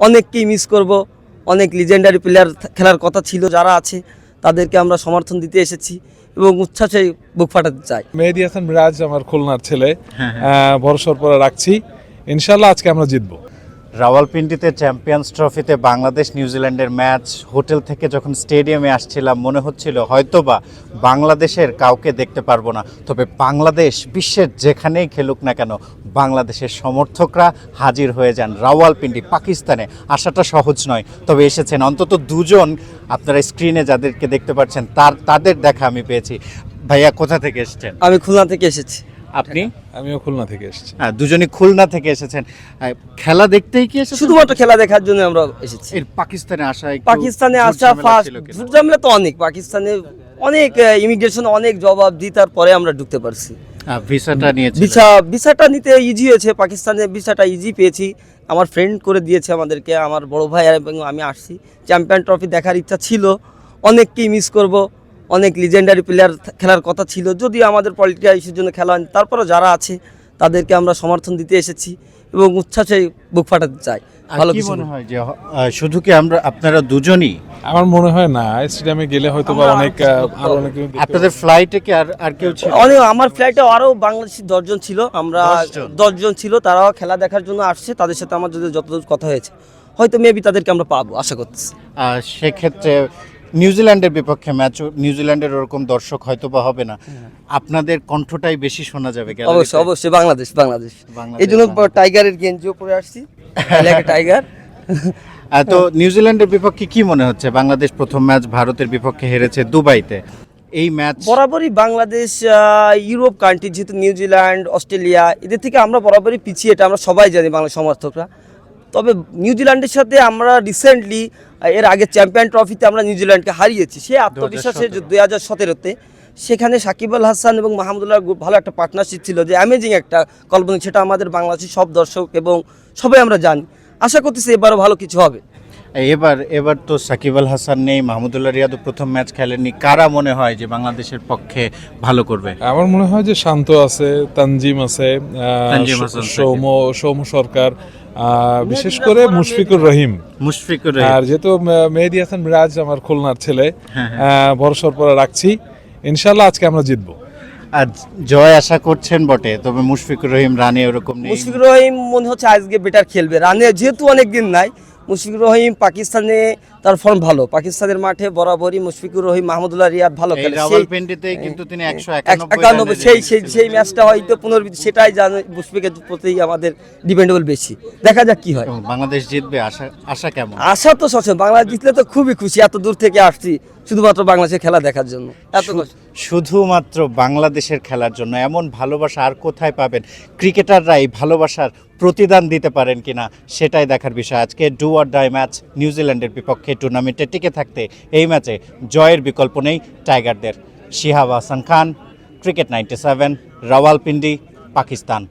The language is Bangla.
অনেককেই মিস করব। অনেক লিজেন্ডারি প্লেয়ার খেলার কথা ছিল, যারা আছে তাদেরকে আমরা সমর্থন দিতে এসেছি এবং উচ্ছ্বাসে বুক ফাটাতে চাই। মেহেদী হাসান মিরাজ আমার খুলনার ছেলে, ভরসার পরে রাখছি, ইনশাল্লাহ আজকে আমরা জিতবো। রাওয়ালপিন্ডিতে চ্যাম্পিয়ন্স ট্রফিতে বাংলাদেশ নিউজিল্যান্ডের ম্যাচ, হোটেল থেকে যখন স্টেডিয়ামে আসছিলাম মনে হচ্ছিল হয়তোবা বাংলাদেশের কাউকে দেখতে পারবো না, তবে বাংলাদেশ বিশ্বের যেখানেই খেলুক না কেন বাংলাদেশের সমর্থকরা হাজির হয়ে যান রাওয়ালপিন্ডি পাকিস্তানে। আসাটা সহজ নয়, তবে এসেছেন অন্তত দুজন। আপনারা স্ক্রিনে যাদেরকে দেখতে পাচ্ছেন তাদের দেখা আমি পেয়েছি। ভাইয়া কোথা থেকে এসেছেন? আমি খুলনা থেকে এসেছি। আপনি? আমিও খুলনা থেকে এসেছি। হ্যাঁ, দুজনই খুলনা থেকে এসেছেন। খেলা দেখতেই কি এসেছেন? শুধুমাত্র খেলা দেখার জন্য আমরা এসেছি। এর পাকিস্তানে আসা পাকিস্তানে আসা ফার্স্ট ঝুটঝামেলা তো অনেক, পাকিস্তানে অনেক ইমিগ্রেশন অনেক জবাব দিই, তারপরে আমরা ঢুকতে পারছি। ভিসাটা নিয়েছি। ভিসাটা নিতে ইজি হয়েছে, পাকিস্তানের ভিসাটা ইজি পেয়েছি। আমার ফ্রেন্ড করে দিয়েছে আমাদেরকে, আমার বড় ভাই এবং আমি আসছি। চ্যাম্পিয়ন ট্রফি দেখার ইচ্ছা ছিল, অনেককেই মিস করব। অনেক লিজেন্ডারি প্লেয়ার খেলার কথা ছিল, যদিও আমাদের পলিটিক্যাল ইস্যুর জন্য খেলা হয়নি, তারপরেও যারা আছে তাদেরকে আমরা সমর্থন দিতে এসেছি এবং উচ্ছ্বাসে বুক ফাটাতে চাই। ভালো কি কিছু মনে হয় যে শুধু কি আপনারা দুজনই? আমার মনে হয় না, স্টেডিয়ামে গেলে হয়তো বা অনেক আরো অনেক আপনাদের ফ্লাইটে কি আর কেউ ছিল? অনেক, আমার ফ্লাইটে আরও বাংলাদেশি 10 জন ছিল, আমরা 10 জন ছিল, তারাও খেলা দেখার জন্য আসছে। তাদের সাথে আমার যদি যতদূর কথা হয়েছে, হয়তো মেবি তাদেরকে আমরা পাবো, আশা করতেছি। সেক্ষেত্রে নিউজিল্যান্ডের বিপক্ষে ম্যাচ, নিউজিল্যান্ডের ওরকম দর্শক হয়তো বা হবে না, আপনাদের কণ্ঠটাই বেশি শোনা যাবে। অবশ্যই অবশ্যই, বাংলাদেশ এই জন্য টাইগারের গেঞ্জিও পরে আসছি, টাইগার। তো নিউজিল্যান্ডের বিপক্ষে কি মনে হচ্ছে? বাংলাদেশ প্রথম ম্যাচ ভারতের বিপক্ষে হেরেছে দুবাইতে। এই ম্যাচ বরাবরই বাংলাদেশ ইউরোপ কান্ট্রি, যেহেতু নিউজিল্যান্ড, অস্ট্রেলিয়া, এদের থেকে আমরা বরাবরই পিছিয়ে, এটা আমরা সবাই জানি বাংলা সমর্থকরা। তবে নিউজিল্যান্ডের সাথে আমরা রিসেন্টলি এর আগে চ্যাম্পিয়ন ট্রফিতে আমরা নিউজিল্যান্ডকে হারিয়েছি। সেই আত্মবিশ্বাসের 2017-তে সেখানে সাকিব আল হাসান এবং মাহমুদুল্লাহ ভালো একটা পার্টনারশিপ ছিল, যে অ্যামেজিং একটা কল্পনা, সেটা আমাদের বাংলাদেশের সব দর্শক এবং সবাই আমরা জানি। আশা করতেছি এবারও ভালো কিছু হবে। এবার তো সাকিব আল হাসান নেই, মাহমুদুল্লাহ রিয়াদও প্রথম ম্যাচ খেলেননি। কারা মনে হয় যে বাংলাদেশের পক্ষে ভালো করবে? আমার মনে হয় যে শান্ত আছে, তানজিম আছে, সৌম্য সরকার, বিশেষ করে মুশফিকুর রহিম। আর যেহেতু মেহেদী হাসান মিরাজ আমার খুলনার ছেলে, ভরসার পরে রাখছি, ইনশাল্লাহ আজকে আমরা জিতবো। আর জয় আশা করছেন বটে, তবে মুশফিকুর রহিম রানে ওরকম নেই। মুশফিকুর রহিম মনে হচ্ছে আজকে বেটার খেলবে, রানে যেহেতু অনেকদিন নাই। মুশফিকুর রহিম পাকিস্তানে তার ফর্ম ভালো, পাকিস্তানের মাঠে বরাবরই মুশফিকুর রহিম, মাহমুদুল্লাহ রিয়াদ ভালো খেলে। রাওয়ালপিন্ডিতে কিন্তু তিনি 191 সেই ম্যাচটা হয়তো পুনর্বিত, সেটাই জানে মুশফিকের প্রতি আমাদের ডিপেন্ডেবল বেশি। দেখা যাক কি হয়। বাংলাদেশ জিতবে আশা কেমন? আশা তো সবসময়, বাংলাদেশ জিতলে তো খুবই খুশি। এত দূর থেকে আসছি শুধুমাত্র বাংলাদেশের খেলা দেখার জন্য, শুধুমাত্র বাংলাদেশের খেলার জন্য। এমন ভালোবাসা আর কোথায় পাবেন? ক্রিকেটাররা এই ভালোবাসার প্রতিদান দিতে পারেন কিনা সেটাই দেখার বিষয়। আজকে ডু অর ডাই ম্যাচ, নিউজিল্যান্ডের বিপক্ষে টুর্নামেন্টে টিকে থাকতে এই ম্যাচে জয়ের বিকল্প নেই টাইগারদের। শিহাব হাসান খান, ক্রিকেট 97, রাওয়ালপিন্ডি, পাকিস্তান।